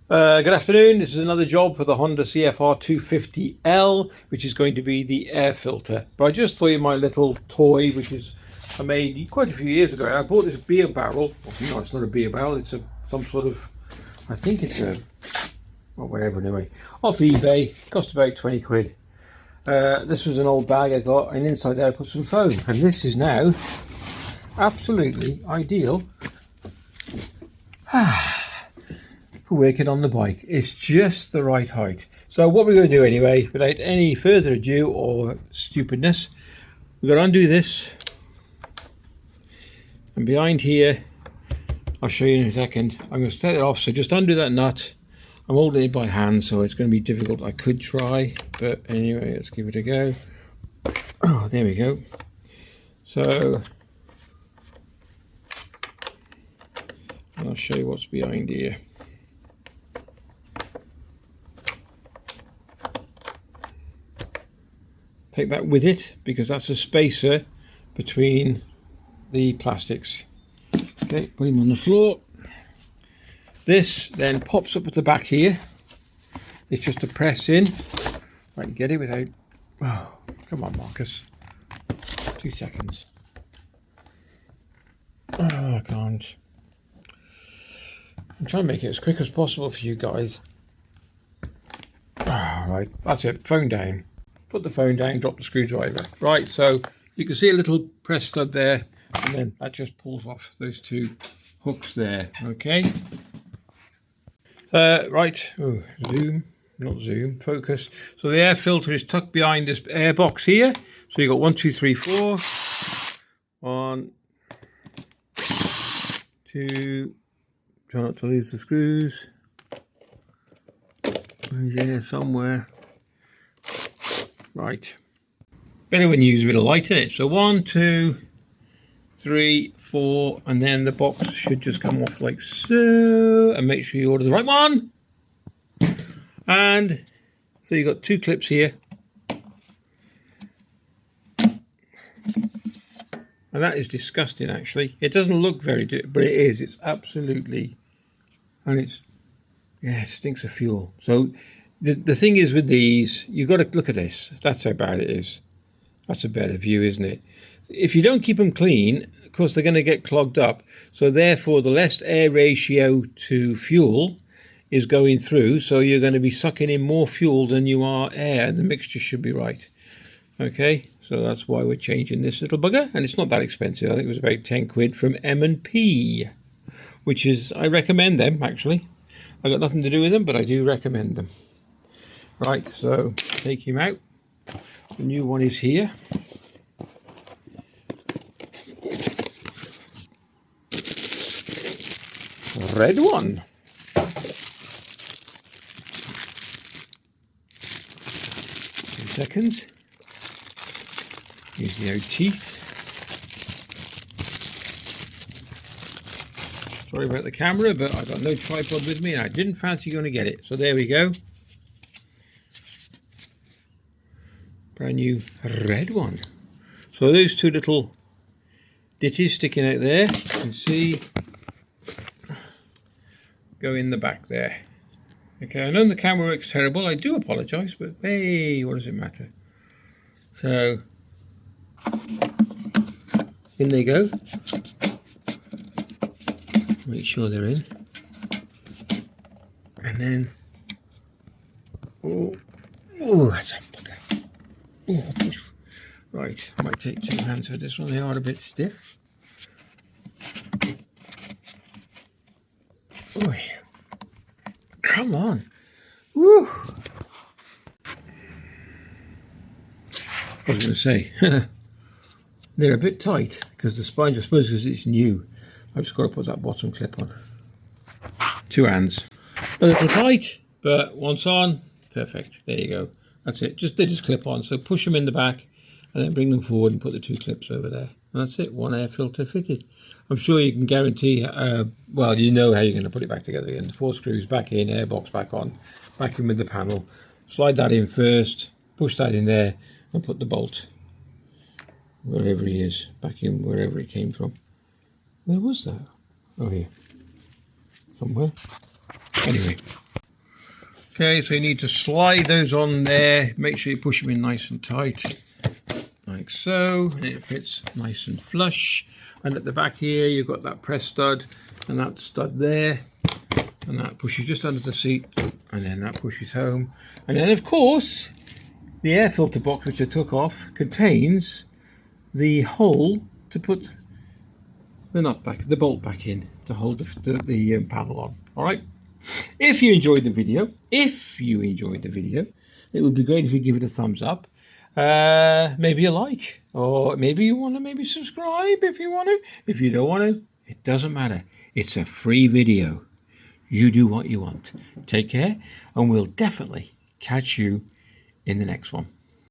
Good afternoon. This is another job for the Honda CRF250L, which is going to be the air filter. But I just thought you my little toy, which is I made quite a few years ago. I bought this beer barrel. Well, no, it's not a beer barrel. It's some sort of, I think it's well, whatever anyway. Off eBay, cost about 20 quid. This was an old bag I got, and inside there I put some foam. And this is now absolutely ideal. For working on the bike. It's just the right height. So what we're going to do anyway, without any further ado or stupidness, we're going to undo this, and behind here, I'll show you in a second, I'm going to set it off. So just undo that nut. I'm holding it by hand, so it's going to be difficult. I could try, but anyway, let's give it a go. Oh, there we go. So I'll show you what's behind here. Take that with it, because that's a spacer between the plastics. Okay, put him on the floor. This then pops up at the back here. It's just to press in. I can get it without... Oh, come on, Marcus. 2 seconds. Oh, I can't. I'm trying to make it as quick as possible for you guys. Oh, right, that's it. Phone down. Put the phone down, drop the screwdriver. Right, so you can see a little press stud there, and then that just pulls off those two hooks there, okay? Right, oh, zoom, focus. So the air filter is tucked behind this air box here. So you got 1, 2, 3, 4. 1, 2, try not to lose the screws. He's here somewhere. Right, better when you use a bit of light in it. So 1, 2, 3, 4, and then the box should just come off like so, and make sure you order the right one. And so you've got 2 clips here, and that is disgusting actually. It doesn't look very good, but it is. It's absolutely, and it's, yeah, it stinks of fuel. So the thing is with these, you've got to look at this. That's how bad it is. That's a better view, isn't it? If you don't keep them clean, of course, they're going to get clogged up. So therefore, the less air ratio to fuel is going through. So you're going to be sucking in more fuel than you are air. The mixture should be right. Okay, so that's why we're changing this little bugger. And it's not that expensive. I think it was about 10 quid from M&P, which is, I recommend them, actually. I got nothing to do with them, but I do recommend them. Right, so take him out. The new one is here. Red one. Seconds. Here's the old teeth. Sorry about the camera, but I got no tripod with me and I didn't fancy going to get it. So there we go. Brand new red one. So those 2 little ditties sticking out there, you can see, go in the back there. Okay, I know the camera works terrible. I do apologise, but hey, what does it matter? So in they go. Make sure they're in, and then oh, that's a bugger. Oh, right, I might take 2 hands for this one. They are a bit stiff. Oh, come on. Woo. I was going to say, they're a bit tight because the spine, I suppose, because it's new. I've just got to put that bottom clip on. 2 hands. A little tight, but once on, perfect. There you go. That's it. They just clip on. So push them in the back and then bring them forward and put the 2 clips over there. And that's it. 1 air filter fitted. I'm sure you can guarantee, well, you know how you're going to put it back together again. 4 screws back in, air box back on, back in with the panel. Slide that in first, push that in there and put the bolt wherever he is, back in wherever it came from. Where was that? Oh, here. Somewhere. Anyway, Okay, so you need to slide those on there. Make sure you push them in nice and tight, like so, and it fits nice and flush. And at the back here, you've got that press stud and that stud there, and that pushes just under the seat, and then that pushes home. And then, of course, the air filter box, which I took off, contains the hole to put the nut back, the bolt back in to hold the panel on. All right. If you enjoyed the video, it would be great if you give it a thumbs up, maybe a like, or maybe you want to maybe subscribe if you want to. If you don't want to, it doesn't matter. It's a free video. You do what you want. Take care, and we'll definitely catch you in the next one.